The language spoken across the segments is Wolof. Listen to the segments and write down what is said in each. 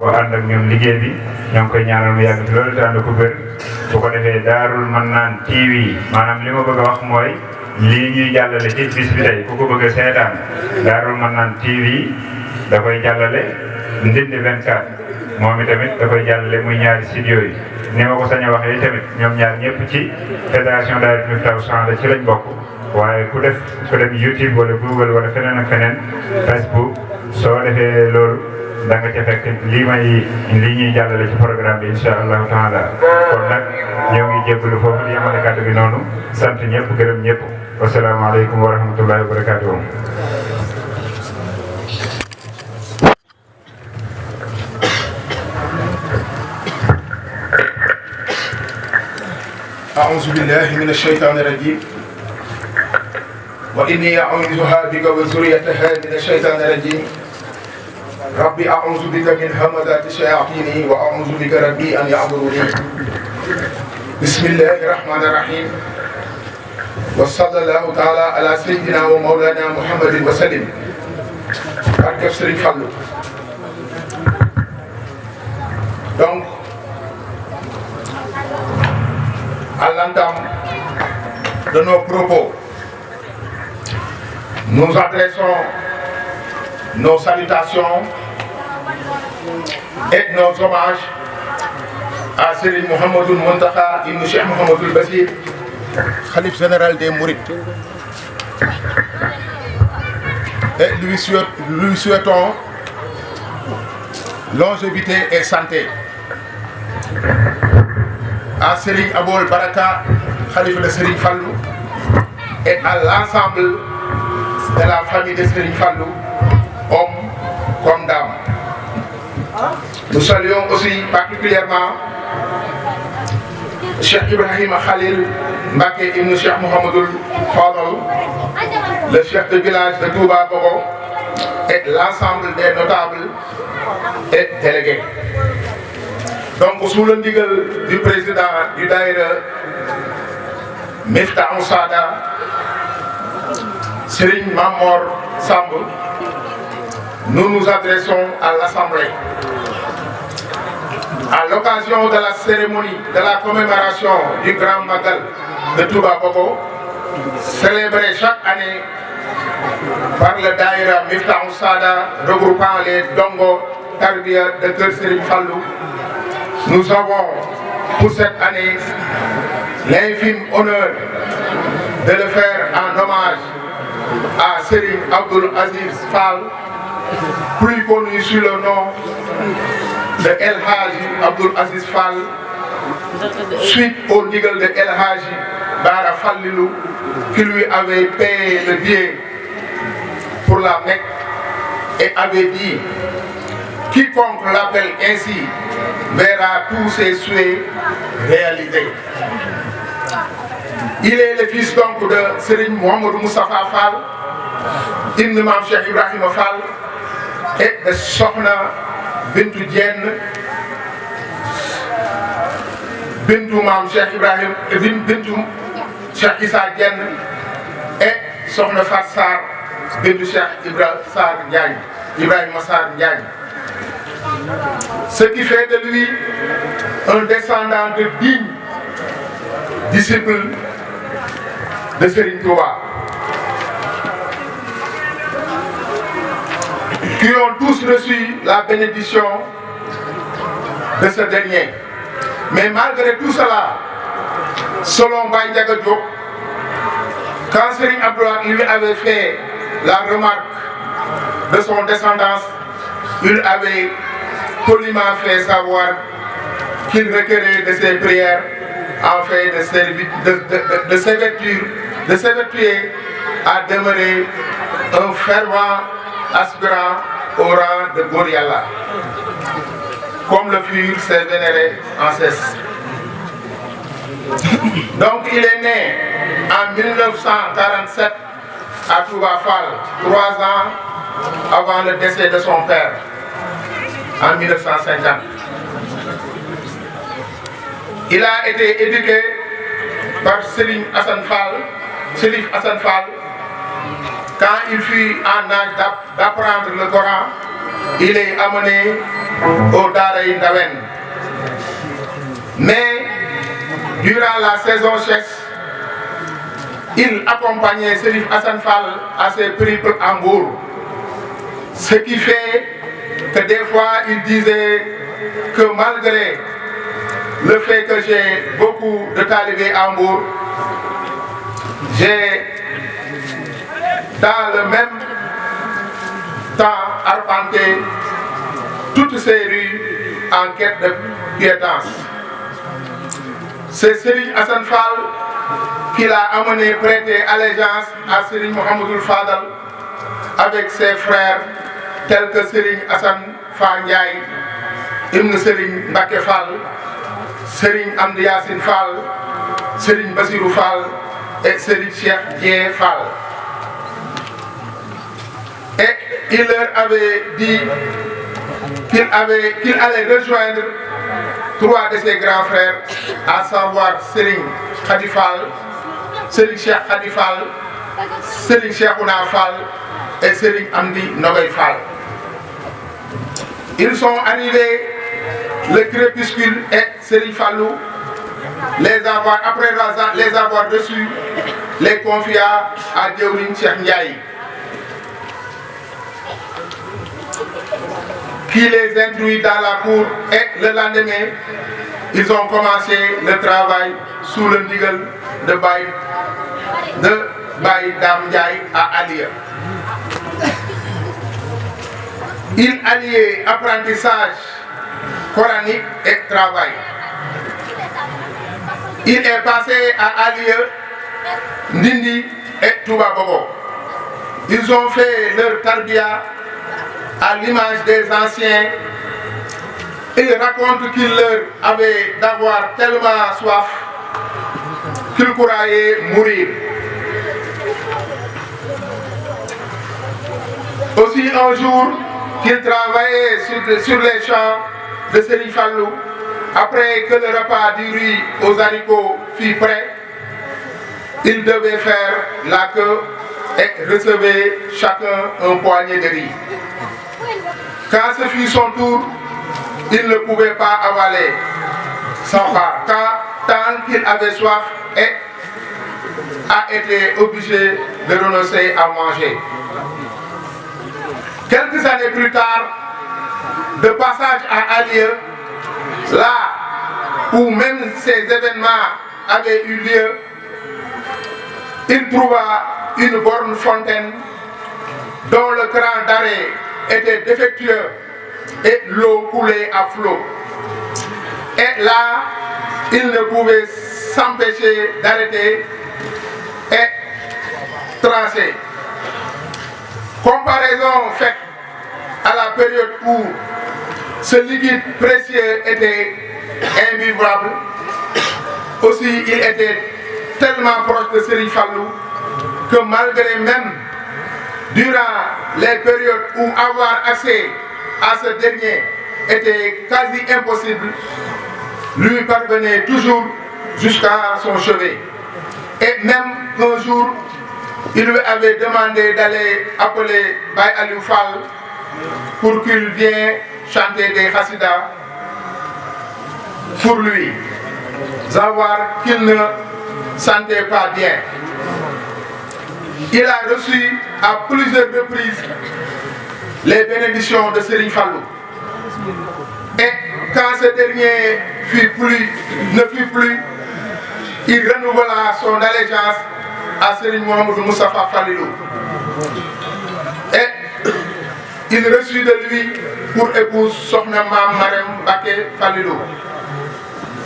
boo ànd ak ñoom liggéey bi ñoo ngi koy ñaanal mu yàgg loolu te ànd ko gër bu ko defee Daarul Mannaan TV maanaam li ma bëgg a wax mooy lii ñuy jàllale ci bis bi tey ku ko bëgg a seetaan Daarul Mannaan TV da koy jàllale Ndindy 24 moom itamit da koy jàllale muy ñaari studio yi ni ma ko sañ a waxee tamit ñoom ñaar ñëpp ci fédération Daahira Miftahoul Chance ci lañ bokk waaye ku dem YouTube wala Google wala feneen ak feneen Facebook soo defee loolu da nga ca fekk lii ñuy jàllale ci programme bi incha allahu taala kon nag ñoo ngi jébbalu foofu di yemale kàddu bi noonu sant ñëpp gërëm ñëpp wasalaamaaleykum wa rahmatullahi wa barakatuhu. أعوذ بالله من الشيطان الرجيم وإني أعوذها بك وذريتها من الشيطان الرجيم ربي أعوذ بك من همزات الشياطين وأعوذ بك ربي أن يعبدوني بسم الله الرحمن الرحيم وصلى الله تعالى على سيدنا ومولانا محمد وسلم barke Serigne Fallou. Donc à l'entame de nos propos, nous adressons nos salutations et nos hommages à Serigne Mouhamadoul Mountakha ibn Cheikh Mouhamadoul Bassir, Khalife général des Mourides. Et lui souhaitons longévité et santé. À Serigne Aboul Baraka, Khalife de Serigne Fallou, et à l'ensemble de la famille de Serigne Fallou, hommes comme dames. Nous saluons aussi particulièrement Cheikh Ibrahim Khalil Mbacké ibn Cheikh Mouhamadoul Fadal, le chef de village de Touba Bogo, et l'ensemble des notables et délégués. Donc sous le ndigal du président du Daïra Miftahoul Sada, Serigne Mamor Samb, nous nous adressons à l'Assemblée. À l'occasion de la cérémonie de la commémoration du Grand Magal de Touba Bogo, célébrée chaque année par le Daïra Miftahoul Sada regroupant les Dongo Tarbiya de Kër Serigne Fallou, nous avons pour cette année l'infime honneur de le faire en hommage à Serigne Abdoul Aziz Fall, plus connu sous le nom de El Hadji Abdoul Aziz Fall, suite au ndigal de El Hadji Bara Fallilou, qui lui avait payé le billet pour la Mecque et avait dit: quiconque l'appelle ainsi verra tous ses souhaits réalisés. Il est le fils donc de Serigne Mouhamadou Moustapha Fall, ibn Mame Cheikh Ibrahima Fall, et de Sokhna Bintou Diène, Bintou Mame Cheikh Ibrahim, Bintou Cheikh Issa Diène, et Sokhna Fat Sarr, Bintou Cheikh Ibrahima Sarr Ndiagne. Ce qui fait de lui un descendant de digne disciple de Serigne Touba, qui ont tous reçu la bénédiction de ce dernier. Mais malgré tout cela, selon Baye Ndiaga Diop, quand Serigne Abdoulaye lui avait fait la remarque de son descendance, il avait poliment fait savoir qu'il requérait de ses prières en fait de s'évertuer à demeurer un fervent aspirant au rang de Gorialla, comme le furent ses vénérés ancêtres. Donc il est né en 1947 à Touba Fall, 3 ans avant le décès de son père, en 1950. Il a été éduqué par Serigne Assane Fall. Quand il fut en âge d'apprendre le Coran, il est amené au Daarayi Ndawen. Mais durant la saison sèche, il accompagnait Serif Hassan Fall à ses périples en Mbour. Ce qui fait que des fois il disait que malgré le fait que j'ai beaucoup de talibés en Mbour, j'ai dans le même temps arpenté toutes ces rues en quête de piétance. C'est Serigne Hassan Fall qui l'a amené prêter allégeance à Serigne Mohamedou Fadal avec ses frères tels que Serigne Hassan Fall Ndiaye, Ibn Serigne Mbacké Fall, Serigne Amdi Yassine Fall, Serigne Bassirou Fall et Serigne Cheikh Dieng Fall. Et il leur avait dit qu'il allait rejoindre trois de ses grands frères, à savoir Serigne Khady Fall, Serigne Cheikh Khady Fall, Serigne Cheikhouna Fall et Serigne Amdi Nogoy Fall. Ils sont arrivés le crépuscule et Serigne Fallou, après les avoir reçus, les confia à Diawrigne Cheikh Ndiaye, qui les introduit dans la cour, et le lendemain, ils ont commencé le travail sous le ndigal de Baye Dame Ndiaye à Aliya. Il alliait apprentissage coranique et travail. Il est passé à Aliya, Ndindi et Touba Bogo. Ils ont fait leur tarbiya à l'image des anciens. Il raconte qu'il leur avait d'avoir tellement soif qu'il croyait mourir. Aussi un jour qu'il travaillait sur les champs de Serigne Fallou, après que le repas du riz aux haricots fut prêt, il devait faire la queue et recevait chacun un poignet de riz. Quand ce fut son tour, il ne pouvait pas avaler sans part, tant qu'il avait soif et a été obligé de renoncer à manger. Quelques années plus tard, de passage à Aliya, là où même ces événements avaient eu lieu, il trouva une borne fontaine dont le cran d'arrêt était défectueux et l'eau coulait à flot. Et là, il ne pouvait s'empêcher d'arrêter et trancher. Comparaison faite à la période où ce liquide précieux était imbuvable, aussi il était tellement proche de Serigne Fallou que malgré même durant les périodes où avoir accès à ce dernier était quasi impossible, lui parvenait toujours jusqu'à son chevet. Et même un jour, il lui avait demandé d'aller appeler Baye Aliou Fall pour qu'il vienne chanter des chassidas pour lui, savoir qu'il ne sentait pas bien. Il a reçu à plusieurs reprises les bénédictions de Serigne Fallou. Et quand ce dernier ne fut plus, il renouvela son allégeance à Serigne Mouhamadou Moustapha Falilou. Et il reçut de lui pour épouse Sokhna Mame Marème Mbacké Falilou,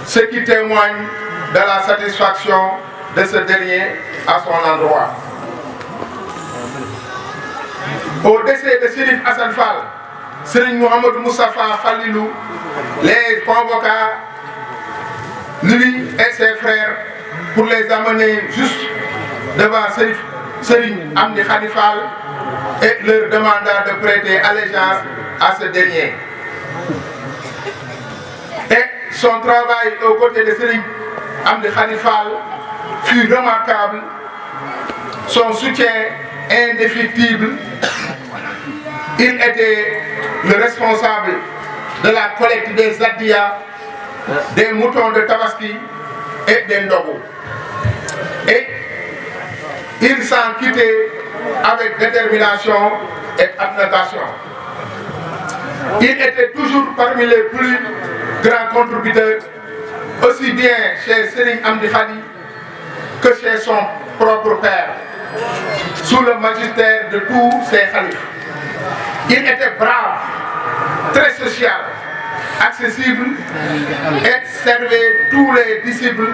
ce qui témoigne de la satisfaction de ce dernier à son endroit. Au décès de Serif Hassan Fall, Serigne Mouhamadou Moustapha Falilou les convoqua, lui et ses frères, pour les amener juste devant Serigne Amdi Khady Fall et leur demanda de prêter allégeance à ce dernier. Et son travail aux côtés de Serigne Amdi Khady Fall fut remarquable, son soutien indéfectible. Il était le responsable de la collecte des Zaddia, des moutons de Tabaski et des Ndogo. Et il s'en quittait avec détermination et abnégation. Il était toujours parmi les plus grands contributeurs, aussi bien chez Serigne Amdi Khadi que chez son propre père, sous le magistère de tous ses khalifes. Il était brave, très social, accessible et servait tous les disciples,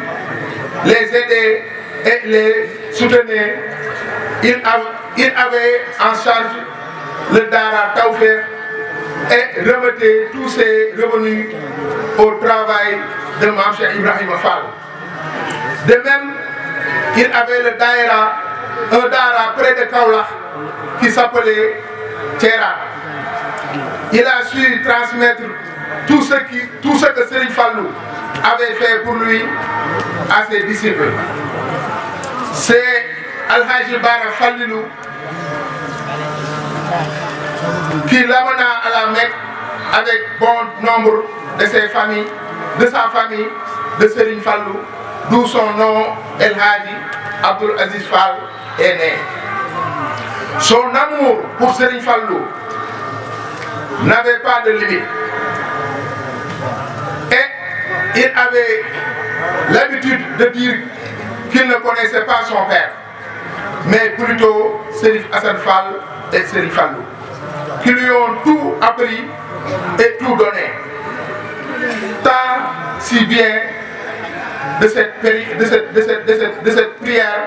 les aidait et les soutenait. Il avait en charge le Dara Tawfekh et remettait tous ses revenus au travail de Mame Cheikh Ibrahima Fall. De même, il avait le Daïra, un Dara près de Kaolack qui s'appelait Théra. Il a su transmettre tout ce que Serigne Fallou avait fait pour lui à ses disciples. C'est Al-Haji Bara Fallilou qui l'amena à la Mecque avec bon nombre de sa famille, de Serigne Fallou, d'où son nom El Hadji Abdoul Aziz Fall est né. Son amour pour Serigne Fallou n'avait pas de limite. Et il avait l'habitude de dire qu'il ne connaissait pas son père, mais plutôt Serif Hassan Fall et Serigne Fallou, qui lui ont tout appris et tout donné. Tant si bien de cette prière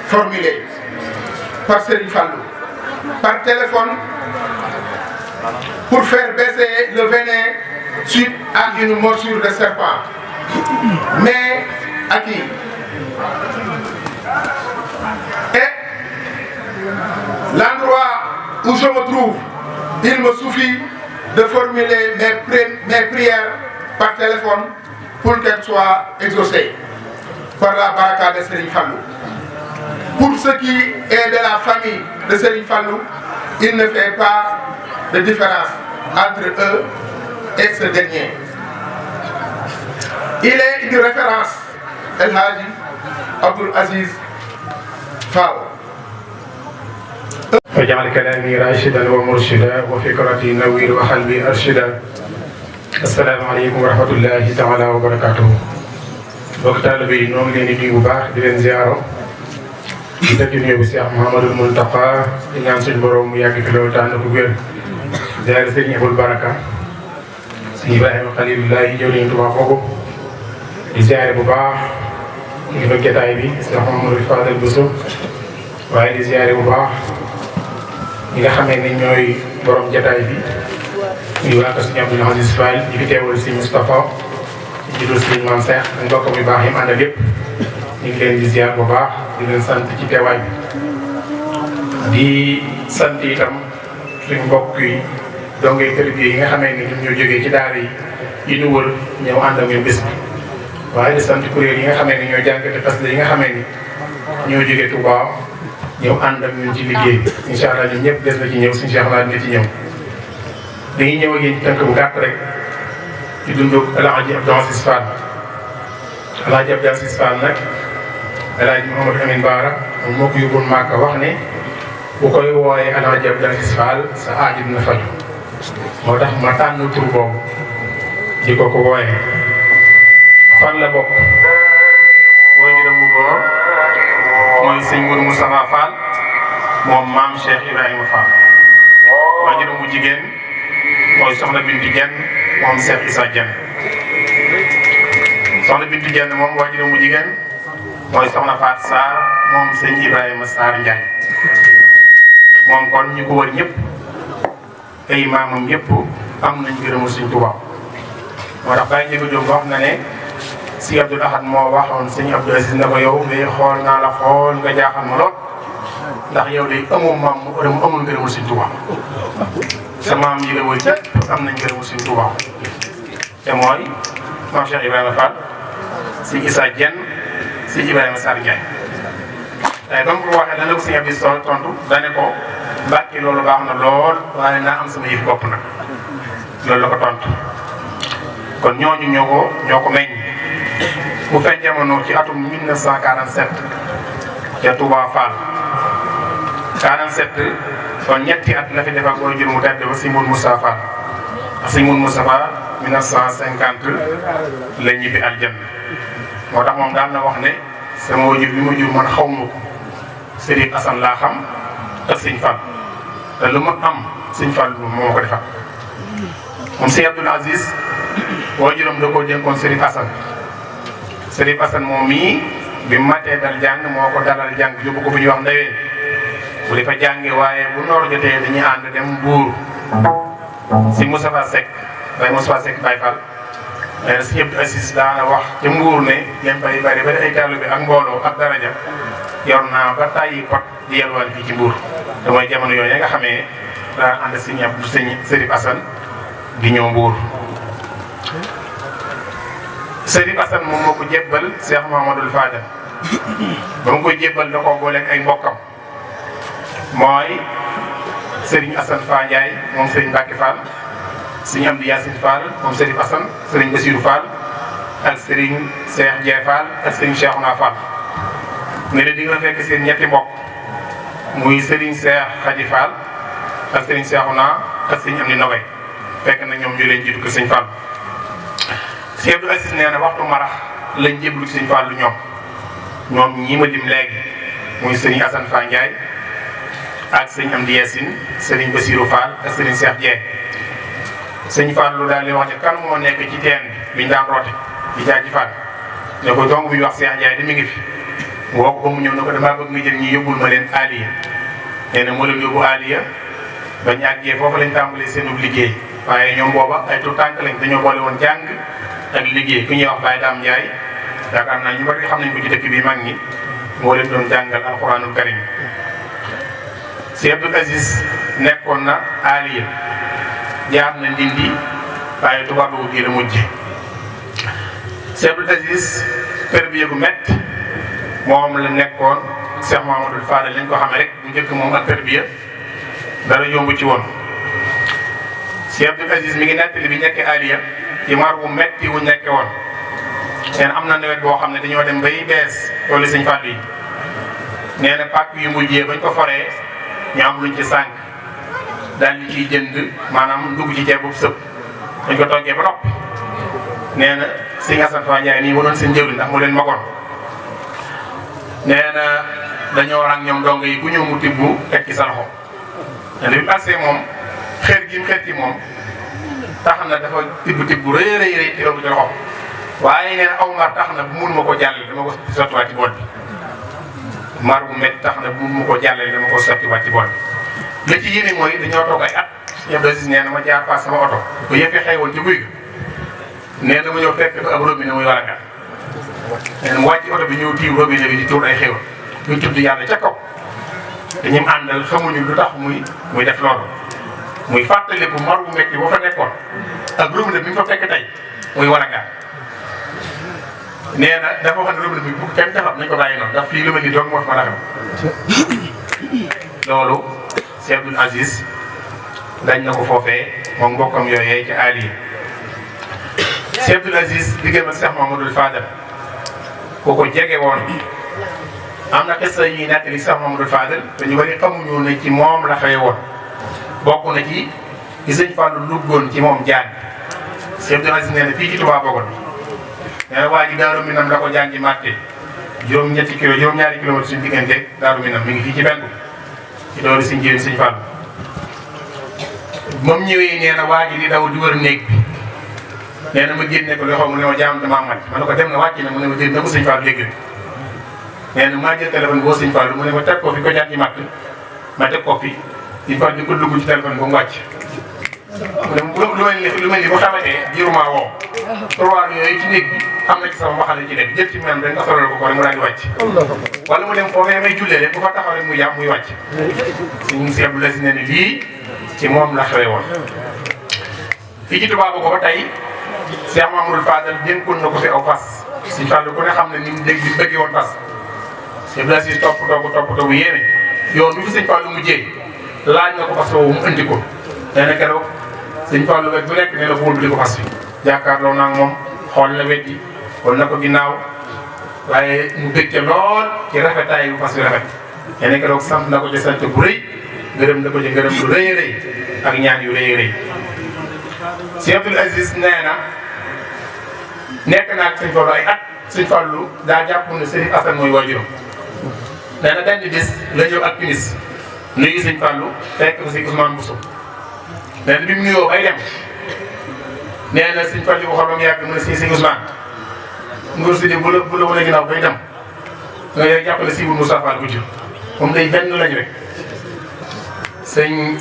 formulée par Serigne Fallou, par téléphone, pour faire baisser le venin suite à une morsure de serpent. Mais à qui? Et l'endroit où je me trouve, il me suffit de formuler mes prières par téléphone pour qu'elles soient exaucées par la baraka de Serigne Fallou. Pour ce qui est de la famille de Serigne Fallou, il ne fait pas de différence entre eux et ce dernier. Il est une référence, El Hadji Abdoul Aziz Fall. واجعل كلامي راشدا ومرشدا وفكرتي نوير وقلبي ارشدا. السلام عليكم ورحمة الله تعالى وبركاته. mbokk taalibe yi ñoo ngi leen di nuyu bu baax di leen ziaro di tëj nuyu bi Cheikh Mouhamadou Mountakha di ñaan suñu borom mu yàgg fi loolu tànn ko wér. ziare sëñ Abul Baraka sëñ Ibrahima Khalilullahi ñëw nañu Tuubaa kooku di ziare bu baax ngi fa jotaay bi Cheikh Mouhamadou Fadel Bousso waaye di ziare bu baax ñi nga xamee ne ñooy borom jotaay bi ñu waa ko sëñ Abdoul Aziz Fall di fi teewal sëñ Moustapha di dul sëñ Mame Cheikh ak mbokk yu baax yi mu àndal yëpp ñu ngi leen di ziar bu baax di leen sant ci teewaay bi di sant itam suñu mbokk yi dongee kër yi nga xamee ne ñun ñoo jógee ci daara yi ñu wër ñëw ànd ak ñoom bés bi waaye di sant kuréel yi nga xamee ne ñoo jànkate xasida yi nga xamee ni ñoo jógee Touba ñëw ànd ak ñun ci liggéey bi incha allah ñun ñëpp des na ci ñëw suñu Cheikh Laat nga ci ñëw dañuy ñëw ak yéen ci tënk bu gàtt rek ci dundu El Hadji Abdoul Aziz Fall. El Hadji Abdoul Aziz Fall nag El Hadji Mouhamadou Amine Bara moom moo ko yóbbuwoon Màkka wax ne bu koy wooyee El Hadji Abdoul Aziz Fall sa aajo dina faju moo tax ma tànn tur boobu di ko wooyee. fan la bokk mooy juróom bu góor mooy sëñ Mourou Moustapha Fall moom maam Cheikh Ibrahima Fall. waajuram bu jigéen mooy soxna Bintu Jenn moom Cheikh Issa Jenn. soxna Bintu Jenn moom waajuram bu jigéen mooy soxna Faat Sarr moom sëñ Ibrahima Sarr Ndiaye. moom kon ñu ko wër ñëpp ay maamam ñëpp am nañ gërëmu Sëñ Tuubaa. moo tax Baye Ndiégu Diop wax na ne si Abdoul Ahad moo waxoon sëñ Abdoul Aziz na ko yow ngay xool naa la xool nga jaaxal ma lool ndax yow de amoo maam mu amul ngërëmul Sëñ Tuubaa. sa maam yi la wër ñëpp am nañ ngërëmul Sëñ Tuubaa te mooy maam Cheikh Ibrahima Fall si Issa Dieng si Ibrahima Sarr Ndiaye. waaye ba mu ko waxee dana ko sëñ Abdou tontu dane ko Mbàkke loolu baax na lool waaye naa am sama yëf bopp nag loolu la ko tontu kon ñooñu ñoo ko meññ bu fekkee jamono ci atum 1947 ca Touba Fall 47 kon ñetti at la fi def ak waajur mu tedd ba Sëñ Mourou Moustapha Fall ak Sëñ Mourou Moustapha 1950 la ñibbi aljanna moo tax moom daan na wax ne sama waajur bi ma jur man xaw ma ko Serigne Assane laa xam ak Sëñ Fall te lu ma am Sëñ Fall moo ko defal moom Sëñ Abdoul Aziz waajuram da koo dénkoon Serigne Assane moom mii bi matee dal jàng moo ko dalal jàng yóbbu ko bu ñuy wax ndaween bu defa jànge waaye bu noor jotee dañuy ànd dem Mbuur si Moustapha Seck Baye Moustapha Seck Baye Fall nee na si Abdou Aziz daana wax ca Mbuur ne leen bari bari ay taalibe bi ak mbooloo ak daraja yor naa ba tàyyi pot di yelwaan fii ci Mbuur te mooy jamono yooyu nga xamee daan ànd si ñëpp Serigne Assane di ñëw Mbuur Serigne Assane moom moo ko jébbal Cheikh Mouhamadoul Fadal ba mu koy jébbal da koo booleeg ay mbokkam mooy Serigne Assane Fa Ndiaye moom Serigne Mbacke Fall Serigne Amdi Yacine Fall moom Serigne Assane Serigne Bassirou Fall ak Serigne Cheikh Ndiaye Fall ak Serigne Cheikhouna Fall ne de di nga fekk seen ñetti mbokk muy Serigne Cheikh Khady Fall ak Serigne Cheikhouna ak Serigne Amdi Nogay fekk na ñoom ñu leen jiitu ko Serigne Fall Cheikh Abdou Aziz nee na waxtu marax lañ jéblu Serigne Fall lu ñoom ñii ma dim léegi muy Serigne Assane Fa Ndiaye ak Serigne Amdi Yacine Serigne Bassirou Fall ak Serigne Cheikh Dieng Serigne Fall lu daal di wax ne kan moo nekk ci teen bi ñu daan roote di jaaji Fall ne ko dong bu ñu wax Cheikh Ndiaye di mi ngi fi woo ko ba mu ñëw ne ko damaa bëgg nga jël ñi yóbbul ma leen Aliya nee na moo leen yóbbu Aliya bañ àggee foofu lañ tàmbalee seenub liggéey waaye ñoom booba ay tout tànk lañ dañoo boole woon jàng ak liggéey ku ñuy wax Baye Dame Ndiaye yaakaar naa ñu bari xam nañ ko ci dëkk bi mag ñi moo leen doon jàngal alxuraanul karim Cheikh Abdoul Aziz nekkoon na Aliya jaar na Ndindi waaye tubaab bu gi la mujje Cheikh Abdoul Aziz tarbiya bu métti moom la nekkoon Cheikh Mouhamadoul Fadal lañ ko xamee rek bu njëkk moom ak tarbiya dara yomb ci woon Cheikh Abdoul Aziz mi ngi nettali bi nekkee Aliya ci mar bu métti wu nekke woon seen am na nawet boo xam ne dañoo dem bay bees toolu Sëñ Fallu yi nee na pàkk yu mujjee bañ ko foree ñu am luñ ci sànq daal di ciy jënd maanaam dugg ci ceeb bu sëb dañ ko toggee ba noppi nee na Sëñ Assane Fa Ndiaye nii wanoon seen njëriñ ndax mu leen magoon nee na dañoo rang ñoom dong yi ku ñëw mu tibb teg ci sa loxo te bi passé moom xeer gi mu xeet ci moom tax na dafa tibb bu rëy ci loxo waaye nee na aw mar tax na bu mun ma ko jàllale dama ko sottiwaat ci bool bi mar bu métti tax na bu mun ma ko jàllale dama ko sottiwaat ci bool bi la ci yéene mooy dañoo toog ay at Cheikh Abdou Aziz nee na ma jaar paas sama oto ba yëpp xewoon ci guy ga nee na ma ñëw fekk dafa ab robinet muy walangal nee na mu wàcc oto bi ñëw tiiw robinet bi di tuur ay xéwal ñu tudd yàlla ca kaw te ñim àndal xamuñu lu tax muy def loolu muy fàttaliku mar bu métti boo fa nekkoon ak robinet bi mu fa fekk tey muy walangal nee na dafa wax ne robinet bi bu kenn defar nañ ko bàyyi noonu ndax fii lu mel ni doog moo fi mën a xew loolu Cheikh Abdoul Aziz dañ na ko foofee moom mbokkam yooyee ci Aliya Cheikh Abdoul Aziz diggante ak Cheikh Mouhamadoul Fadal ku ko jege woon am na xista yi ñuy nettali Cheikh Mouhamadoul Fadal te ñu bari xamuñu ne ci moom la xëy woon bokk na ci li Sëñ Fallu luggoon ci moom jàng Cheikh Abdoul Aziz nee na fii ci Touba Bogoon nee na waa ji Daaru Minam da ko jàngi màtte juróom-ñaari kilomètres suñu diggante Daaru Minam mi ngi fii ci benn ci loolu Sëñ Njëriñ Sëñ Fallu moom ñëwee nee na waa ji di daw di wër néeg bi nee na ma génne ko loxo mu ne ma jaam damaa màcc ma ne ko dem na wàcc na mu ne ma déet na ko Sëñ Fallu dégg nee na maa jël téléphone boo Sëñ Fallu mu ne ma teg ko fi ko jàngi màtt ma teg ko fi Sëñ Fallu di ko dugg ci téléphone ba mu wàcc lu mel ni bu xamatee jirumaa woo trois yooyu ci néeg bi am na ci sama mbaxale ci nekk jël ci même rek nga solal ko rek mu daal di wàcc wala mu dem foofee may jullee rek bu fa taxaw rek muy yàpp muy wàcc suñu Cheikh Abdoul Aziz ne ne lii ci moom la xewee woon fii ci Touba ko ba tey Cheikh Mouhamadoul Fadal dénkoon na ko fi aw fas Sëñ Fallu ku ne xam ne ni mu dégg bi bëggee woon fas Cheikh Abdoul Aziz toppatoo bu yéeme yoon bi fi Sëñ Fallu mujjee laaj na ko fas woowu mu indi ko nee na keroog sëñ Fallu wet bu nekk nee na wóolu di ko fas fi jàkkaarloo naa moom xool na wet yi xool na ko ginnaaw waaye mu dëkk lool ci rafetaay bu fas wi rafet te nekk doog sant na ko ci sant bu rëy gërëm na ko ci gërëm bu rëy rëy ak ñaan yu rëy rëy Sëñ Abdul Aziz nee na nekk naa ak sëñ Fallu ay at sëñ Fallu daa jàpp ne Sëriñ Asan mooy waajuram nee na benn bis la ñëw ak timis nuyu sëñ Fallu fekk ko sëñ Ousmane Bousso nee na bi mu nuyoo bay dem nee na sëñ Fallu ko xool ba mu yàgg mu ne sëñ Ousmane nguur si de bu la wane ginnaaw bay dem nga yor jàppale si wul Moussa Fall ko jur moom day benn lañ rek sëñ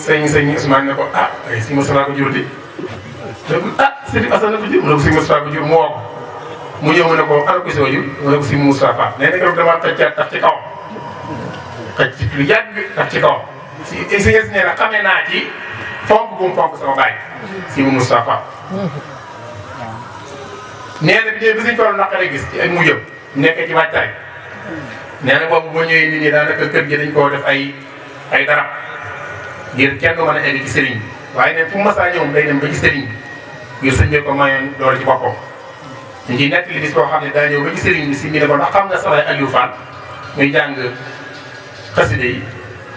Ousmane ne ko ah ay si Moussa ko jur di ne ko ah Sëriñ Asan na ko jur mu ne ko si Moussa ko jur mu woo ko mu ñëw mu ne ko ana ko si wajur mu ne ko si Moussa Fall nee na keroog damaa taf ci kawam xëy ci lu yàgg taf ci kawam si nee na xamee naa ci fonk bu mu fonk sama baay si Moussa Fall nee na bi Sëñ Fallu naqare gis ci ak mujjam nekk ci waajtaay nee na boobu boo ñëwee nit ñi daanaka kër gi dañ koo def ay darab ngir kenn du mën a egg ci sëriñ bi waaye nag fu mu masaa ñëw day dem ba ci sëriñ bi ngir sëñ bi ko mayoon loolu ci boppam. ñu ciy nekk li bis koo xam ne daa ñëw ba ci sëriñ bi si mi ne ko ndax xam nga sax Aliou Fall muy jàng xaside yi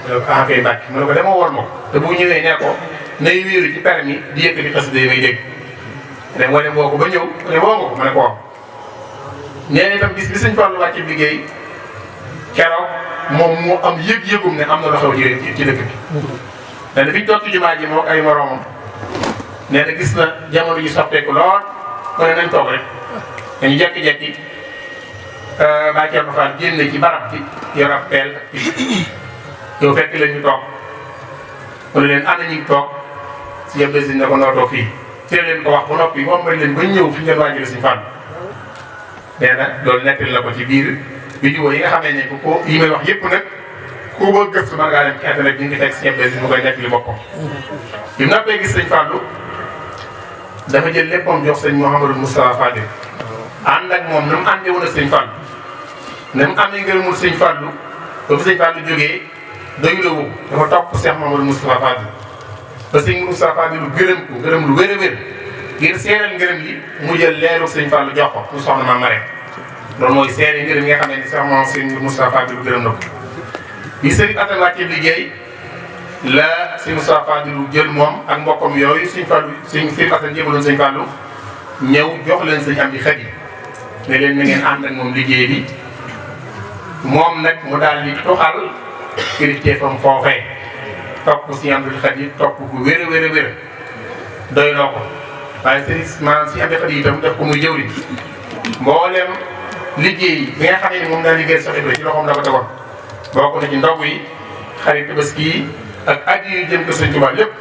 mu ne ko ah kay Mbàkke mu ne ko dama wol ma ko te bu ñëwee nee ko nay wéeru ci permis di yëkkati xaside yi may dégg. léegi moo dem woo ko ba ñëw ne woo nga ko ma ne ko wax nee na itam bis bi Sëñ Fallu wàcce liggéey keroog moom moo am yëg-yëgum ne am na lu xew ci dëkk bi. nee na fi ñu toog ci jumaa ji moom ay moromam nee na gis na jamono ji soppeeku lool mu ne nañ toog rek dañu jekki-jekki Baay Cerno Fall génn ci barab bi yor ab peel ak picc yow fekk leen ñu toog mu ne leen ànd ñu toog si yëpp si ne ko noo toog fii. teel leen ko wax ba noppi moom mooy leen ba ñëw fi ngeen wàññi la Sëñ Fallu nee na loolu nettali la ko ci biir vidéo yi nga xam ne ko yi may wax yëpp nag ku bëgg gëstu mën ngaa dem ci internet bi ñu ngi fekk si ñebe si mu koy nettali boppam. bi mu noppee gis Sëñ Fallu dafa jël léppam jox sëñ Mouhamadou Moustapha Fadil ànd ak moom na mu àndee woon ak Sëñ Fallu na mu amee ngërëmul Sëñ Fallu ba fi Sëñ Fallu jógee doyuloo dafa topp Cheikh Mouhamadou Moustapha Fadil. ba sëñ Moussa Fadil lu gërëm ko gërëm lu wér a wér ngir seeral ngërëm li mu jël leeru Sëñ Fallu jox ko mu soxna Maam Marème loolu mooy seere ngërëm yi nga xam ne sax moom sëñ Moussa Fadil lu gërëm na ko. bi Sëriñ Asan wàcce liggéey la sëñ Moussa Fadil lu jël moom ak mbokkam yooyu Sëñ Fallu Sëriñ Asan jébaloon Sëñ Fallu ñëw jox leen Sëñ Amdi Xadi ne leen na ngeen ànd ak moom liggéey bi moom nag mu daal di toxal kilifteefam foofee. topp si Amdi Xadi topp bu wér a wér a wér doy loo ko waaye maanaam si Amdi Xadi itam def ko muy jëwriñ mboolem liggéey bi nga xam ne moom daal liggéey sax ci loxoom la ko tegoon bokk na ci ndog yi xarit Tabaski yi ak addi yu jëm kër Sëñ Tuubaa lépp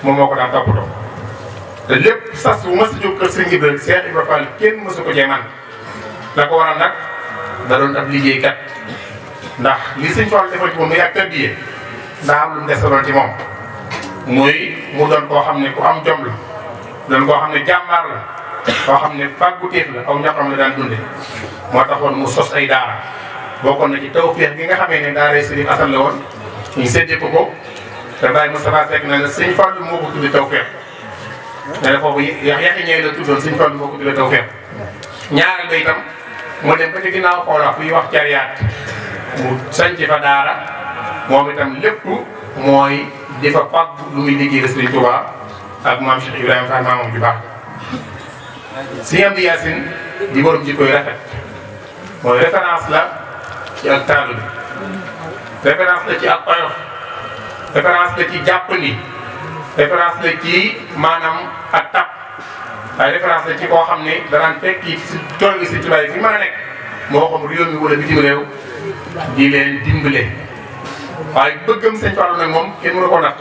moom moo ko daan toppatoo te lépp sas bu mas a jóg kër Sëñ Ibra Cheikh Ibra Fall kenn mësu ko cee man la ko waral nag da doon ab liggéeykat ndax li Sëñ Fall defal ci moom muy ak tarbiyee daa am lu mu desaloon ci moom muy mu doon koo xam ne ku am jom la doon koo xam ne jàmbaar la koo xam ne fàgguteef la aw ñaqam la daan dunde moo taxoon mu sos ay daara bokkoon na ci tawfeex gi nga xamee ne daara Sëriñ Asan la woon ñu séddee ko ko te Baye Moustapha Seck na ne Sëñ Fallu moo ko tudde tawfeex ne la foofu yaxi ñëwee la tuddoon Sëñ Fallu moo ko tudde tawfeex ñaareel ba itam mu dem ba ci ginnaaw xoola kuy wax cariyaat mu sanc fa daara moom itam lépp mooy di fa fàggu lu muy liggéey Sëriñ Tuubaa ak maam Cheikh Ibrahima Fall maamam ju baax Sëñ Amdi Yaasin di borom jikkoy rafet mooy référence la ci ak taalu bi référence la ci ak oyof référence la ci jàppandi référence la ci maanaam ak tap waaye référence la ci koo xam ne danaan fekki si tool bi si tubaab yi fi mën a nekk moo xam réew mi wala bitim réew di leen dimbale waaye bëggam Sëñ Fallu nag moom kenn mënu ko natt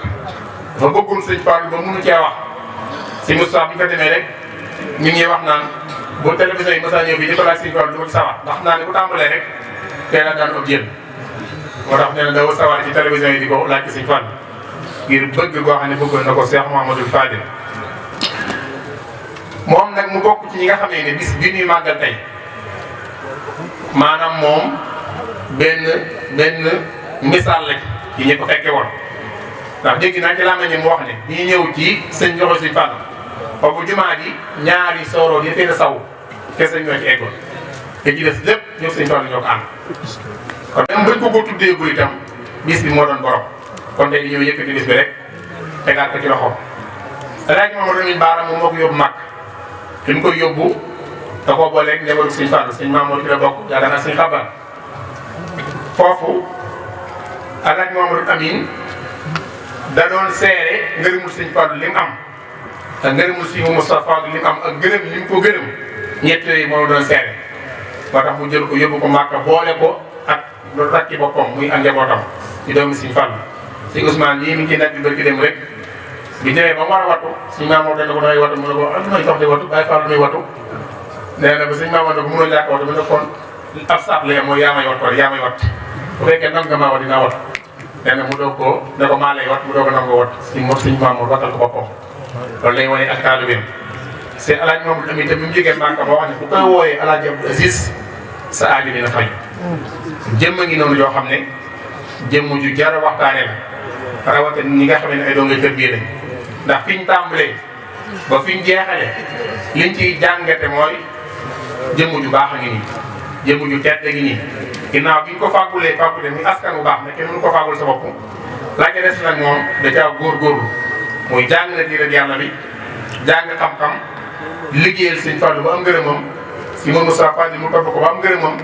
dafa bëggum Sëñ Fallu ba mënu cee wax si Moustapha bi nga demee rek ñu ngi wax naan bu télévision yi mos a ñëw bi di ko laaj Sëñ Fallu du ma ci sawar ndax naa ne bu tàmbalee rek teel a daan ëpp jël moo tax nee na dafa sawar ci télévision yi di ko laaj Sëñ Fallu ngir bëgg goo xam ne bëggoon na ko Cheikh Mouhamadoul Fadil moom nag mu bokk ci ñi nga xamee ne bis bi ñuy màggal tey maanaam moom benn misaal la ci ñi ko fekke woon ndax dégg naa ci làmmiñam mu wax ne bi ñu ñëw ci sëñ joxe sëñ Fallou boobu jumaa ji ñaari sooroon yi féete saw te sëñ ñoo ci eggoon te ci des lépp ñoo sëñ Fallou ñoo ko ànd kon même buñ ko tuddee bu itam bis bi moo doon borom kon tey ñëw yëkkati bis bi rek tegaat ko ci loxo laaj moom Lamine Bara moom moo ko yóbbu mag fi mu koy yóbbu da koo booleeg njabootu sëñ Fallou sëñ Mamour ci la bokk yaakaar naa sëñ Xaban foofu alaaj Mamadou Amine da doon seere ngërëmul sëñ Fallou li mu am ak ngërëmul sëñ Moustapha li mu am ak gërëm li mu ko gërëm ñett yooyu moo doon seere moo tax mu jël ko yóbbu ko Màkka boole ko ak lu rakki boppam muy ak njabootam ci doomi sëñ Fallou sëñ Ousmane lii mi ngi ci nag bi bërki dem rek bi ñëwee ba mu war a wattu sëñ Mamour dañ ko damay wattu mu ne ko lu may dox di wattu bàyyi Fallou muy wattu nee na ba sëñ Mamour ne ko mënoo ñàkk wattu mu ne kon ab saat la mooy yaa may wat ko yaa may wat bu fekkee nan nga maa wat dinaa wat nee na mu doog ko ne ko maa lay wat mu doog a nangoo wat sëñ Mamour wattal ko boppam loolu lay wane ak taalibeem c'est alaaj Mamadou Amine te bi mu jógee Màkka boo xam ne bu koy wooyee alaaj Abdou Aziz sa aajo dina fay jëmm ngi noonu yoo xam ne jëmm ju jar a waxtaane la rawatina ñi nga xam ne ay doom ngay kër bii lañ ndax fi ñu tàmbalee ba fi ñu jeexale liñ ciy jàngate mooy jëmm ju baax a ngi nii jëmm ju tedd a ngi nii ginnaaw bi ñu ko fàggulee muy askan bu baax ne kenn mënu ko fàggul sa bopp la ca des nag moom da caa góorgóorlu muy jàng na diine yàlla bi jàng xam-xam liggéeyal sëñ Fallou ba am ngërëmam si moom Moussa Fall mu topp ko ba am ngërëmam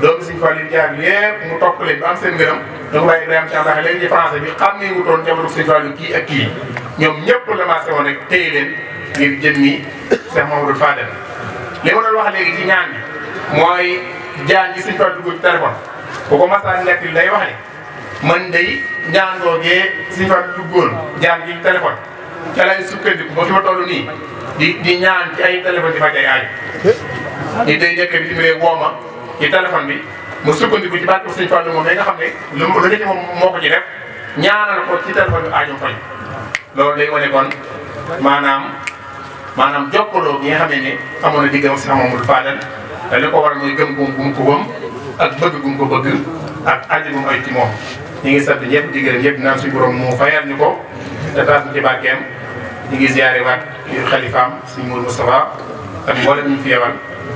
doomu sëñ Fallou yi jaar yépp mu topp leen ba am seen ngërëm da ko bàyyi Ibrahima Thiam waxee léegi ci français bi xam ne wutoon njabootu sëñ Fallou kii ak kii ñoom ñëpp la maasee woon rek téye leen ngir jëmmi Cheikh Mamadou Fadel li ma doon wax léegi ci ñaan bi mooy jaan gi sëñ Fallou dugg ci téléphone bu ko masaan nekk day wax ne man day ñaan googee sëñ Fallou duggoon jaan gi téléphone ca lay sukkandiku ba fi ma toll nii di ñaan ci ay téléphone di faj ay aaj ni day nekk bi dimbalee wooma ci téléphone bi mu sukkandiku ci bàtt sëñ Fallou moom nga xam ne lu ne ci moom moo ko ci def ñaanal ko ci téléphone bi aajum faj loolu day wane kon maanaam jokkaloo gi nga xam ne amoon na diggam si Mamadou Fadel te li ko waral mooy gëm gum ko wëm ak bëgg gum ko bëgg ak aju gum ay ci moom ñu ngi sant ñëpp di gërëm ñëpp naan suñu borom mu fayal ñu ko te taas ci barkeem ñu ngi ziare waat xalifaam suñu Mourou Moustapha ak mboolem ñu fi yewal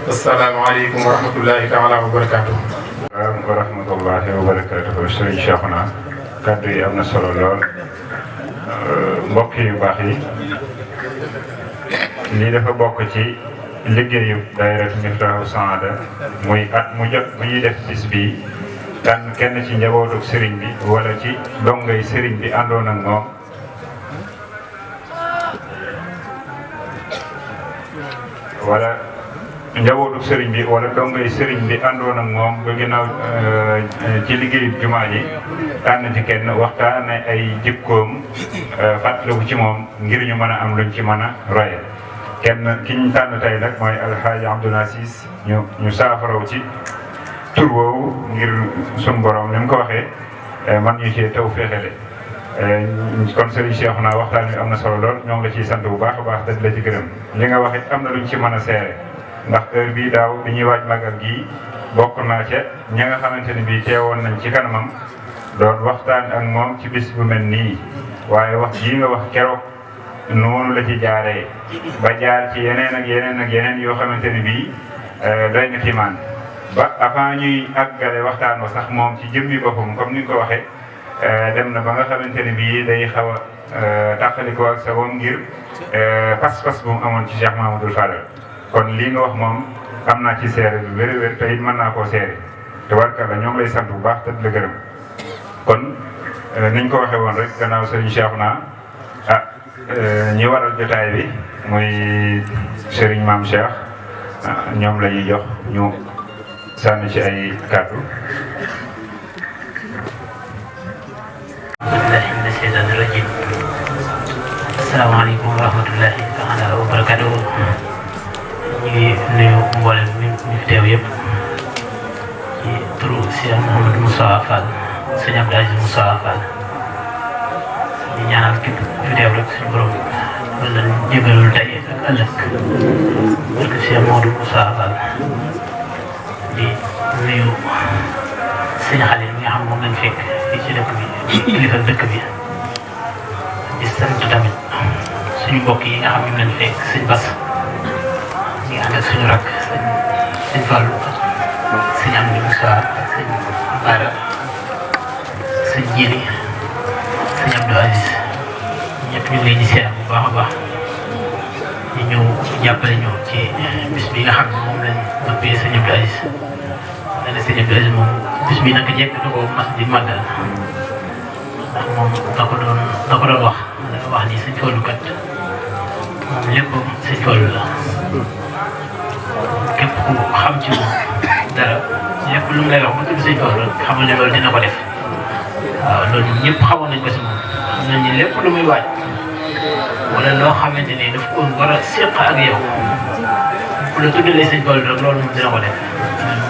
asalaamaaleykum wa rahmatullahi taala wa barakaatu. wa rahmatullahi wa barakaatu. Sëriñ Cheikhouna kaddu yi am na solo lool mbokk yu baax yi lii dafa bokk ci liggéeyu daayiratu Miftahou Saada muy at mu jot bu ñuy def bis bii tànn kenn ci njabootu sëriñ bi wala ci dongay sëriñ bi àndoon ak moom wala njabootu sëriñ bi wala dongay sëriñ bi àndoon ak moom ba ginnaaw ci liggéeyu jumaa ji tànn ci kenn waxtaane ay jikkoom fàttaliku ci moom ngir ñu mën a am luñ ci mën a roye kenn ki ñu tànn tey nag mooy alxaaji Abdoul Aziz ñu saafaraw ci tur woowu ngir sun borom ni mu ko waxee man ñu ci taw féexale kon Serigne Cheikhouna waxtaan wi am na solo lool ñoo ngi la ciy sant bu baax a baax dañ la ci gërëm li nga wax it am na luñ ci mën a seere ndax heure bii daaw bi ñuy waaj magal gii bokk naa ca ña nga xamante ne bii teewoon nañ ci kanamam doon waxtaan ak moom ci bis bu mel nii waaye wax jii nga wax keroog noonu la ci jaaree ba jaar ci yeneen ak yeneen yoo xamante ne bii doy na timaan ba avant ñuy àggale waxtaan wa sax moom ci jëmmi boppam comme ni nga ko waxee dem na ba nga xamante ne bii day xaw a tàqalikoo ak sa moom ngir pas-pas bu mu amoon ci Cheikh Mamadou Fadel kon lii nga wax moom am naa ci seere bu wér-wér te it mën naa koo seere te warkala ñoo ngi lay sant bu baax te di la gërëm kon niñ ko waxee woon rek gannaaw Serigne Cheikhouna ñi waral jotaay bi muy Serigne Mame Cheikh ñoom la ñuy jox ñu sànni ci ay kàddu. asalaamaaleykum wa rahmatullahi taala wa barakatuh. ñu ngi nuyu mboolem ñu fi teew yëpp ci turu Cheikh Mouhamadou Moussa Fall sëñ Abdou Aziz Moussa Fall di ñaanal képp fi teew rek suñu borom wala jégalul tey ak ëllëg parce que Cheikh Mouhamadou Moussa Fall di nuyu sëñ Xalil mi nga xam moom lañ fekk fii ci dëkk bi kilifa dëkk bi sant tamit suñu mbokk yi nga xam ne lañ fekk sëñ Bass ñu ngi ànd ak suñu rakk sëñ Fallou sëñ Amdi Moussa sëñ Bara sëñ Jili sëñ Abdou Aziz ñëpp ñu ngi leen di seet bu baax a baax ñu ñëw jàppale ñu ci bis bi nga xam ne moom lañ noppee sëñ Abdou Aziz nee na sëñ Abdou Aziz moom bis bi naka jekk da ko mas di màggal ndax moom da ko doon wax dafa wax ni sëñ Fallu kat moom lépp sëñ Fallu la képp ku xam ci moom dara lépp lu mu lay wax bu tudd sëñ Fallu xamal ne loolu dina ko def waaw loolu ñëpp xamoon nañ ko si moom xam nañ ni lépp lu muy waaj wala loo xamante ni daf ko war a séq ak yow bu la tuddalee sëñ Fallu rek loolu moom dina ko def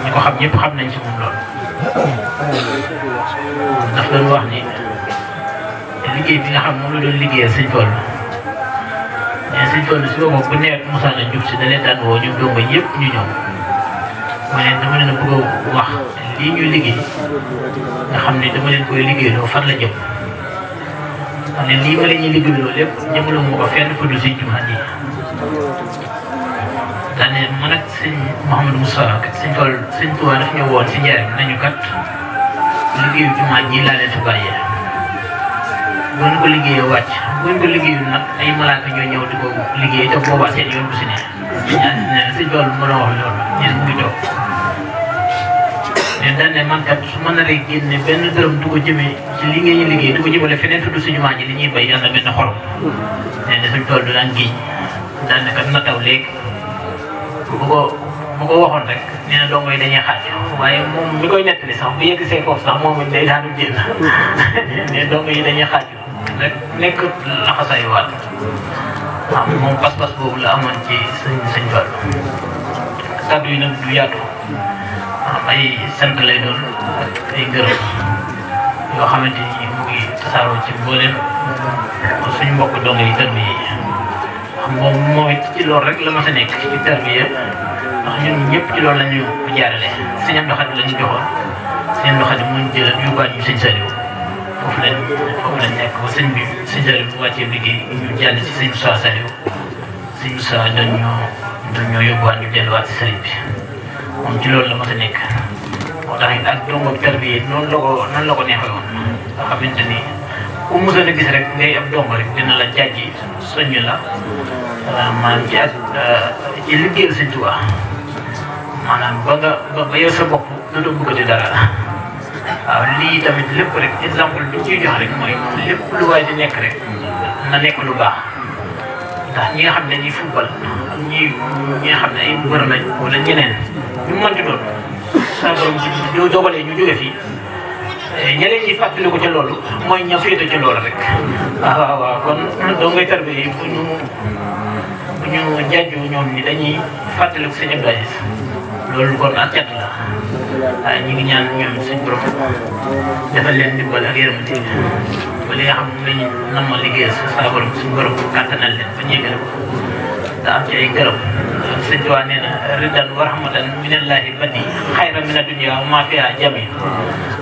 ñi ko xam ñëpp xam nañ ci moom loolu daf doon wax ni liggéey bi nga xam moom la doon liggéeyal sëñ Fallu mais sëñ Fallu si boobu bu nawet mosaan a jub si da leen daan woo ñoom dongo yëpp ñu ñëw ma ne dama leen a bëgg a wax lii ñuy liggéey nga xam ne dama leen koy liggéeyloo fan la jëm xam ne lii ma la ñuy liggéeyloo lépp jëmaloo ma ko fenn fu dul sëñ jumaa ji daane man ak sëñ Mouhamadou Moussa kat sëñ Fallu sëñ Tuubaa daf ñëw woon si njëriñ nañu kat liggéeyu jumaa ji laa leen fi bàyyee bu ñu ko liggéeyee wàcc bu ñu ko liggéeyul nag ay malaaka ñoo ñëw di ko liggéey te boobaa seen yoon bu si ne sëñ Fallu mën a wax loolu ñeen mu ngi toog mais daan ne man kat su ma naree génne benn dërëm du ko jëmee ci li ngeen ñu liggéey du ko jëmale feneen tudd si jumaa ji li ñuy bay yàlla benn xorom nee na suñ tool du daan géej daan ne kat na taw léegi bu ko waxoon rek nee na dongo yi dañuy xaaj waaye moom mi koy nettali sax bu yegg see foofu sax moom it day daanu génn mais dongo yi dañuy xaaj rek nekk laxasay waat waaw moom pas-pas boobu la amoon ci sëñ Fallu kàddu yi nag du yaatu ay sant lay doon ay ngërëm yoo xamante ni mu ngi tasaaroo ci mboolem suñu mbokk dongo yi tarbiya yi moom it ci loolu rek la ma sa nekk ci tarbiya ndax ñun ñëpp ci loolu la ñu jaarale sëñ Abdou Khadre la ñu joxoon sëñ Abdou Khadre moo ñu jëlal yóbbaat ñu sëñ Saliou foofu lañ nekk ba sëñ Saliou bu wàccee liggéey ñu jàll ci sëñ Moussa Saliou sëñ Moussa doon ñoo yóbbuwaat ñu delluwaat ci sëriñ bi moom ci loolu la ma sa nekk moo tax it ak dongo tarbiya noonu la ko neexee woon nga xamante ni ku mos a gis rek ngay ab dongo rek dina la jàjji soññ la maanaam ci liggéeyal sëñ Tuubaa maanaam ba yow sa bopp dootoo bëggati dara waaw lii tamit lépp rek exemple bi ñuy jox rek mooy lépp lu waay di nekk rek na nekk lu baax ndax ñi nga xam ne dañuy football ak ñi nga xam ne ay mbër lañ wala ñeneen ñu mënti doon saa borom ci dogalee ñu jóge fii ñeneen ñi fàttali ko ca loolu mooy ña féete ca loolu rek waaw kon doo ngay tarbiya yi bu ñu jàjju ñoom ni dañuy fàttali ko sëñ Abdou Aziz loolu kon ak cat la waaye ñu ngi ñaan ñoom suñ borom defal leen ndimbal ak yërmande ba li nga xam ne lañu nam ma liggéeyal sa borom suñ borom kàttanal leen ba ñeegale ko te am ci ay gërëm sëñ Tuubaa nee na ridan wa rahmatan minallahi badi xayra mina dunya wa ma fiha jami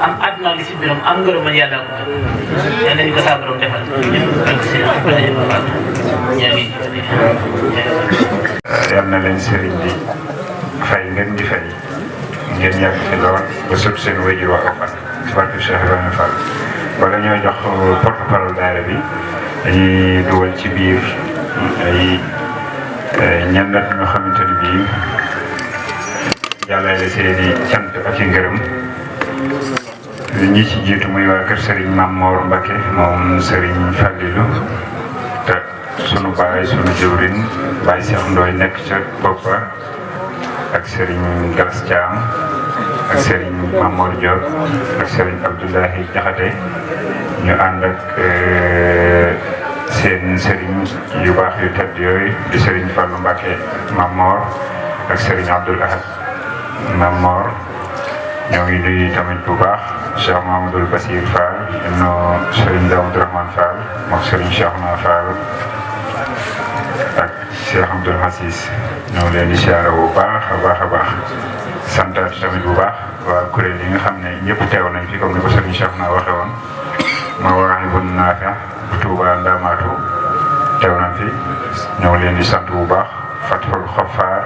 am àdduna li si biram am ngërëmal yàlla ko gën nañu ko sa borom defal ak si yal na leen sëriñ bi fay ngeen di fay ngeen yàgg fi lool ba sut seen wéjur wax ak ci barke Cheikh Ibrahima Fall wala ñoo jox porte-parole daara bi dañuy dugal ci biir ay ñenn nag ñoo xamante ni bii yàlla la seeni cant ak i ngërëm ñi ci jiitu muy waa kër Serigne Mame Mor Mbacke moom Serigne Fallilou te sunu baay sunu jëwrin Baye Cheikh Ndoye nekk ca boppa ak Serigne Galas Thiam ak Serigne Mamour Diop ak Serigne Abdoulahi Diakhaté ñu ànd ak seen Serigne yu baax yu tedd yooyu di Serigne Fallou Mbacke Mamor ak Serigne Abdoul Ahad Mamor ñoo ngi nuyu tamit bu baax Cheikh Mamadou Bassir Fall no Serigne Daoud Rahman Fall moom Serigne Cheikhouna Fall ak Cheikh Abdoul Aziz ñoo leen di siyaare bu baax a baax a baax santaat tamit bu baax waa kuréel yi nga xam ne ñëpp teew nañ fi comme ni ko Serigne Cheikhouna waxe woon ma waaxi bun naafi Touba Ndamatou teew nañ fi ñoo ngi leen di sant bu baax Fathul Xafaar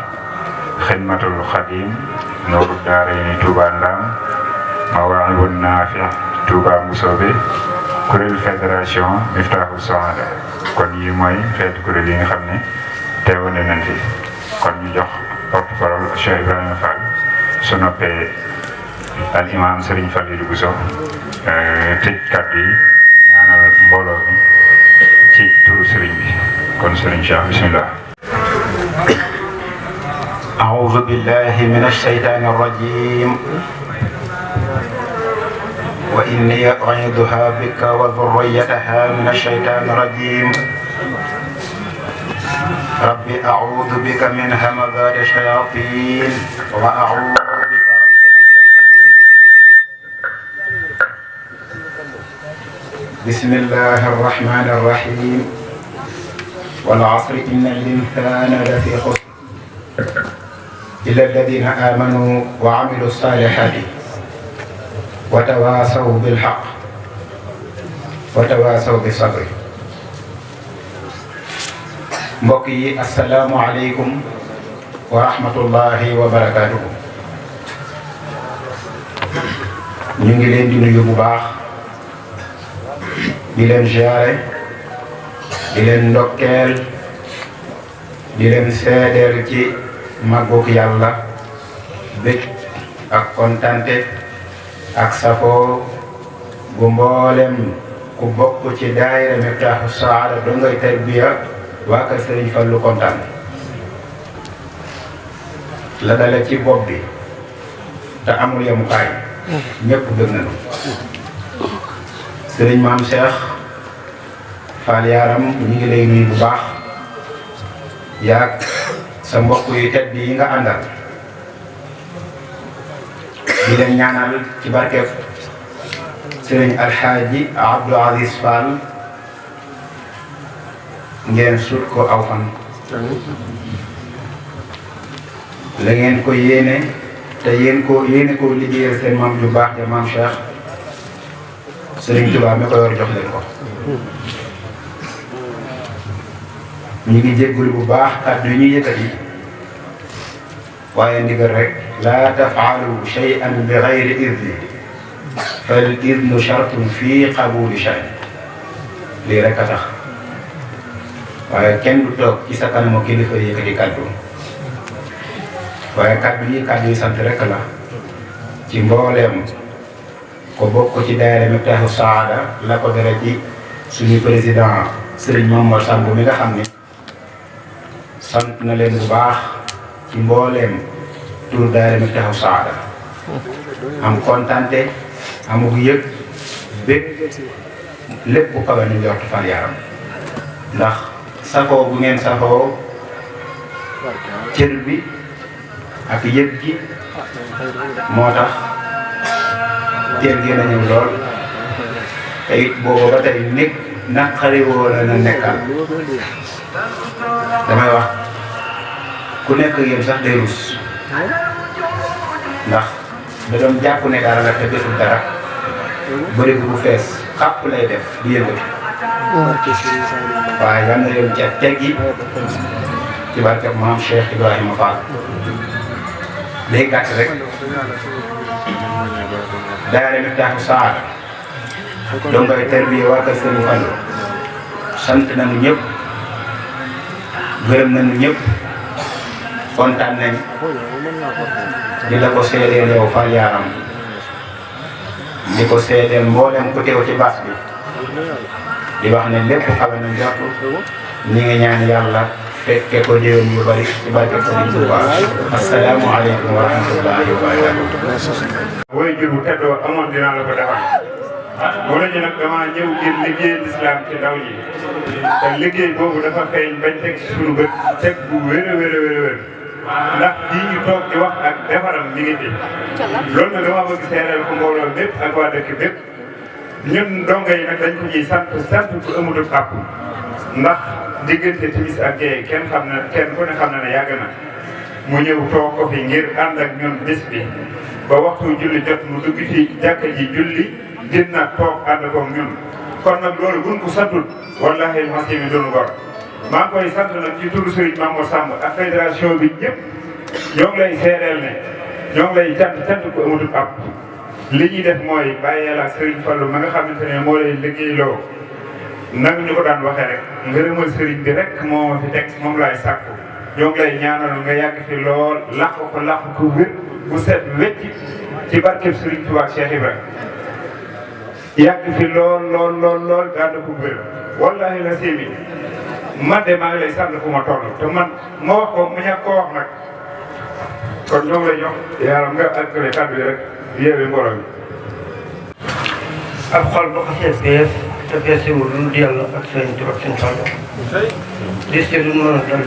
Xidmatul Xadim Nooru Daarayni Touba Ndam Mawaahibun Naafi Touba Mboussobé kuréel fédération Miftahul Sahada kon yi mooy xeetu kuréel yi nga xam ne teewoon nañ fi kon ñu jox porte-parole Cheikh Ibrahima Fall su noppee al imam Serigne Fallilou Bousso tëj kàddu yi ñaanal mbooloo mi ci turu Serigne bi kon Serigne Cheikh bismillah. أعوذ بالله من الشيطان الرجيم وإني أعيذها بك وذريتها من الشيطان الرجيم رب أعوذ بك من همزات الشياطين وأعوذ بك رب أن يحضرون بسم الله الرحمن الرحيم والعصر إن الإنسان لفي خسر إلا الذين آمنوا وعملوا الصالحات وتواصوا بالحق وتواصوا بالصبر. mbokk yi asalaamualeykum wa rahmatullahi wa barakaatuhu. ñu ngi leen di nuyu bu baax di leen ziare di leen ndokkeel di leen seedeel ci màggug yàlla bég ak kontante ak safoo bu mboolem ku bokk ci daayira Miftaahu Saada dongay tarbiya waa kër Serigne Fallou kontaan la dale ci bopp bi te amul yemukaay ñëpp bëgg nañu Serigne Maam Cheikh Fall Yaram ñu ngi lay nuyu bu baax yaag sa mbokk yu tedd yi nga àndal di leen ñaanal ci barkeef Serigne Alxaaji Abdou Aziz Fall ngeen suut ko aw fan la ngeen ko yéene te yéene ko liggéeyal seen maam ju baax ja maam Cheikh Serigne Touba mi ko yor jox leen ko ñu ngi jéggul bu baax kàddu yi ñuy yëkkati waaye ndigal rek laa tafaalu shay'an bi gayri idni fal idnu shartun fi qabuli shay lii rek a tax waaye kenn du toog ci sa kanamu kilifa yëkkati kàddu waaye kàddu yi sant rek la ci mbooleem ko bokk ci daayira Miftaahu Saada la ko dara ci suñu président Serigne Mamadou Samb mi nga xam ne sant na leen bu baax ci mbooleem tur daayira Miftaahu Saada am kontante amug yëg bég lépp bu kawe ñu njort Fall Yaram ndax safoo bu ngeen safoo cër bi ak yëg gi moo tax teel gën a ñëw lool te it boobu ba tey nekk naqari woo la na nekkal damay wax ku nekk yéen sax day rus ndax da doon jàpp ne dara la te deful dara bëri bu fees xàpp lay def di yëngati waaye yal na leen ca teggi ci barke maam Cheikh Ibrahima Fall day gàtt rek daayira Miftaahu Saada dongay tarbiya waa kër Serigne Fallou sant nañu ñëpp gërëm nañu ñëpp kontaan nañ di la ko seedeel yow Fall Yaram di ko seedeel mboolem ku teew ci baas bi di wax ne lépp xawe na jàpp ñi ngi ñaan yàlla fekke ko déwén yu bari ci barke Serigne Touba assalaamu aleykum wa rahmatullahi wa barakatuh. woy jur bu teddoo amoon dinaa la ko defal wala ñu nag dama ñëw ngir liggéey lislaam ci ndaw ñi te liggéey boobu dafa feeñ bañ teg suñu bët teg bu wér a wér a wér ndax fii ñu toog di wax ak defaram mi ngi fi loolu nag dama bëgg seereel ko mbooloo bépp ak waa dëkk bépp ñun dongo yi nag dañ ko ciy sant bu amutul àpp ndax diggante timis ak gee kenn ku ne xam na ne yàgg na mu ñëw toog ko fi ngir ànd ak ñun bés bi ba waxtu julli jot mu dugg ci jàkka ji julli gën na toog ànd koog ñun kon nag loolu buñ ko santul wallahi xasi bi doonu gor maa ngi koy sant nag ci turu Serigne Mamour Samb ak fédération bi ñëpp ñoo ngi lay seedeel ne ñoo ngi lay cant ko amatul ab li ñuy def mooy bàyyee la Serigne Fallou ma nga xamante ne moo lay liggéeyloo nag ñu ko daan waxee rek ngërëmal Serigne bi rek moo ma fi teg moom laay sàkku ñoo ngi lay ñaanal nga yàgg fi lool làq ko wér bu set wecc ci barkeb Serigne Touba Cheikh Ibrahima yàgg fi lool gàddu ko wér wallahi la sébi man de maa ngi lay sant fu ma toll te man ma wax ko mu ñàkk koo wax nag kon ñoo ngi lay jox yàlla nga àggale kàddu yi rek yeewee mbooloo mi. ab xol ba ko see bees te beesewul lu dul yàlla ak seen tur ak seen Fallu dis te du mën a dal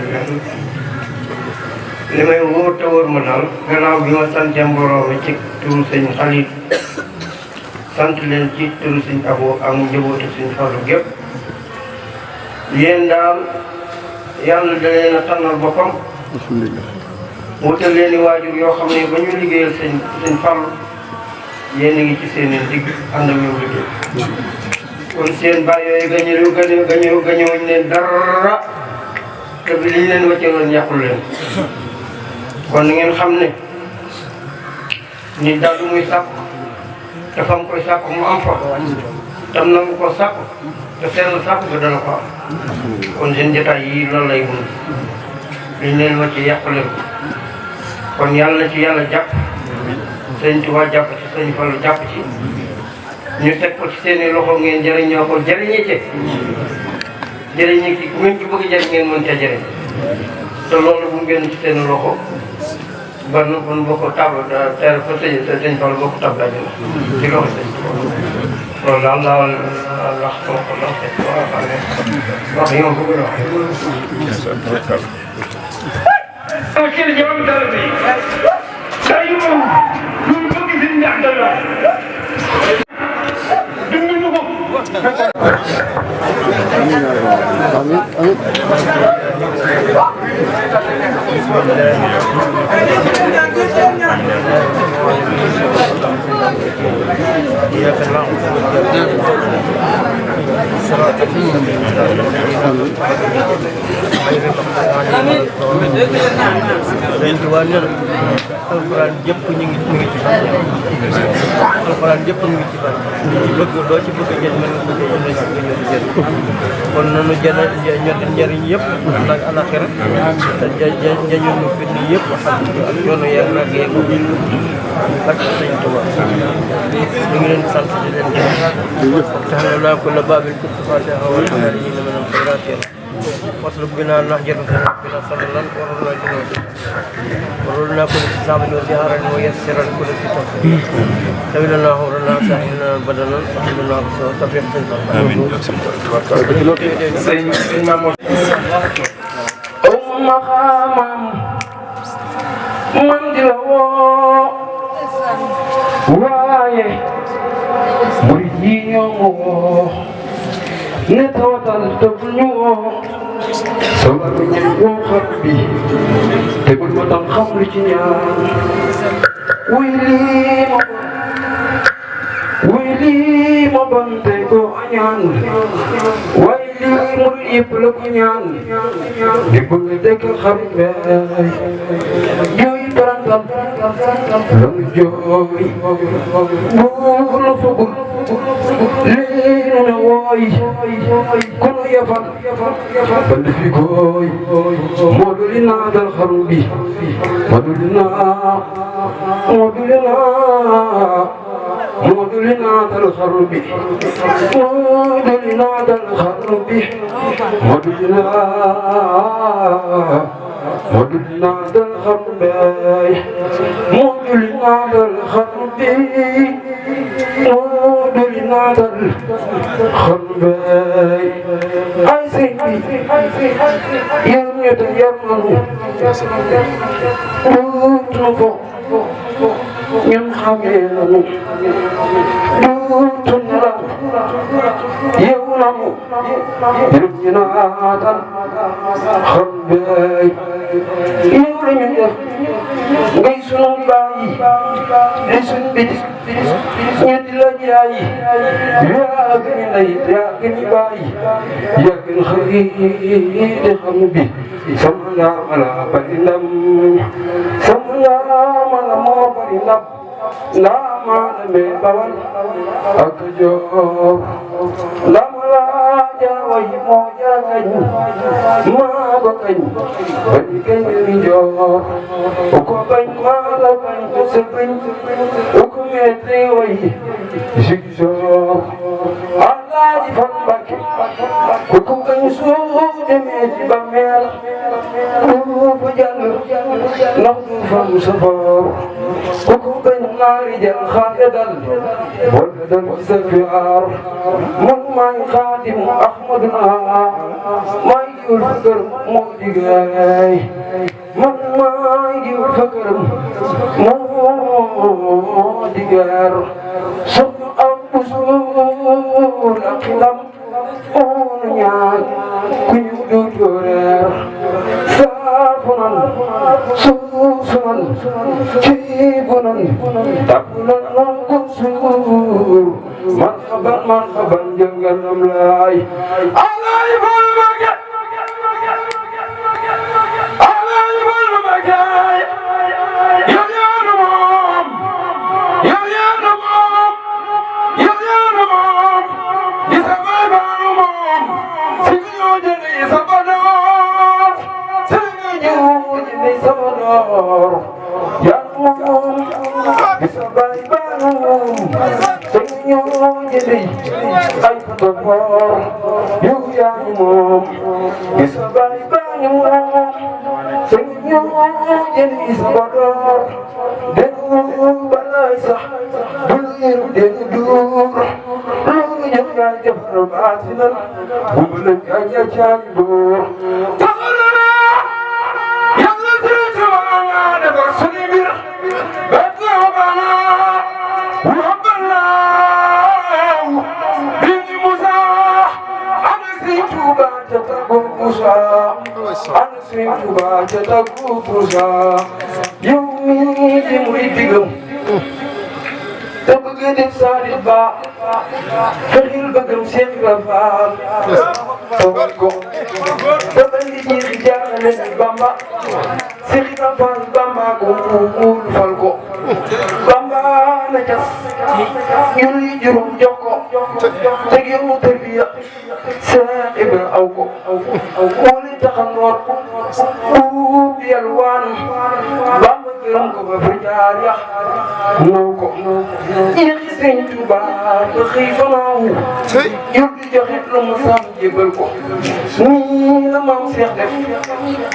li may wóor te wóor ma daal gannaaw bi ma santee mbooloo mi ci turu sëñ Xalil sant leen ci turu sëñ Abo ak njabootu sëñ Fallu gépp yéen daal yàlla da leen a tànnal boppam wutal leen i waajur yoo xam ne ba ñu liggéeyal sëñ Fallu yéen a ngi ci seen i digg ànd ak ñoom liggéey kon seen baay yooyu gañewuñ leen dara te bi liñ leen wàcceeloon yàqul leen kon na ngeen xam ne nit daal du muy sàkk te fam koy sàkk mu am fa tam nangu ko sàkk te seen sàkk ko dana ko am kon seen jotaay yi loolu lay mun liñ leen wàcce yàqu leen kon yàlla na ci yàlla jàpp sëñ Tuubaa jàpp ci sëñ Fallu jàpp ci ñu teg ko ci seeni loxo ngeen jëriñoo ko jëriñee ci jëriñee ci ku ngeen ci bëgg jëriñ ngeen mën ca jëriñ te loolu bu ngeen ci seen loxo ban boo ko tab teel fa sëñ Fallu boo ko tab daje na ci loxo sëñ loolu daal daal wax ko wax yow bëgg na alxuraan yëpp ñu ngi ci alxuraan yëpp ñu ngi ci ban bëgg doo ci bëgg a jël mën nga jël kon nanu ñetti njëriñ yëpp nag alaxira te jañu ñu fitni yëpp xam ak yoonu yar nag yeego ak sëñ Tuba ñu ngi leen sant di leen tax na naa ko la babil kuntu fatiha wa xaar yi na mënam xayraatee wasluk bina nahjatu bina sadalan ورولنا كل كتاب وزهارا ويسرا كل كتاب سبيلنا هورنا سهلنا بدنا وحملنا بسوء تفريق آمين مقامم من دلو وايه مريدين يوم نتوتل تبنيو solar bi ñëw boo xam bi te bul ma tam xam lu ci ñaan wuy lii ma bon te ko añaan waaye lii mul yëpp la ko ñaan di bëgg dëkk xam beey jooy barantam la mu jooy buur la fugul lii na wooy kono yafal bal fi gooy Modou li naa dal xaru bi Modou li naa dal xaru bi Modou li naa dal xaru bi Modou li naa dal xaru bay Modou li naa dal xaru bi Modou li naa dal xaru bay ay sëñ bi yéen ñu te yar nañu duutu ko ñun xamee nañu duutu nelaw yeewu nañu yërëm ñu naatal xaru bay yow la ñu def ngay sunu baay di sunu biti ñu di la jaay yaa gën a ndey yaa gën a baay yaa gën a xëy te xam bi sama ndaama la bari ndam sama ndaama la moo bari ndam ndaama la mee bawal ak Joor ndaama la jaaway moo jaagañ maa ba kañ ba di kañ mi Joor ko bañ maa la bañ sa bañ ko metti way Ziguinchor Alaaji Fan Mbakke ko bañ soo demee ci bàmmeel du fa jàll ndax du fa mu safoor ko bañ naari jël xaale dal wala dal ci sa fiar man maay Xaadim Ahmadu maay jiwul fa kër moo diggaay man maay jiwul fa kër moo diggaar soxna am usul ak ndam onu ñaan ku ñu duutu reer saafunan suusunan ciibunan tabunan nongu suur man xaban jëngalam laay alay bal mage alay bal mage yow yaanu moom yow yaanu moom yow yaanu moom di sa baay baanu moom si ñoo jëli sa badoor si ñoo jëli sa badoor yaanu moom di sa baay baanu moom si ñoo jëli ay sa badoor yow yaanu moom di sa baay baanu moom si ñoo jëli sa badoor déglu balaay sax bul yëru déglu duur loolu ñëpp yaa defar baatinal bu la jaay caay boor taxal na yàlla sëriñ Tuuba defar suñu mbir bet na bana wabalaaw bindi Musa ana sëriñ Tuuba ca taggu Musa ana sëriñ Tuuba ca taggu Musa yow mii di muy digam te bëgg def saalit ba fexil bëggam Seex Ibra Faal tawal ko te bañ di jiixi jaaxale ni Bamba Seex Ibra Faal Bamba ko muul fal ko Bamba na cas ñun yi juróom jox ko teg yow tarbiya Seex Ibra aw ko moo li taxanoon uub yalwaan Bamba gërëm ko ba fa jaar yax naw ko yéexi Sëñ Tuuba ba xëy fanaaw yóbbu joxe lu mu sam jébal ko nii la maam Seex def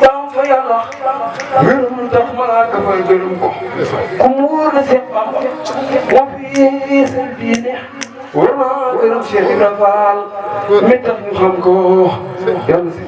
daam fa yàlla gërëm tax malaaka fay gërëm ko ku mu wóor na Seex Bamba moo fi seen diine war naa gërëm Seex Ibra Faal mi tax ñu xam ko yàlla si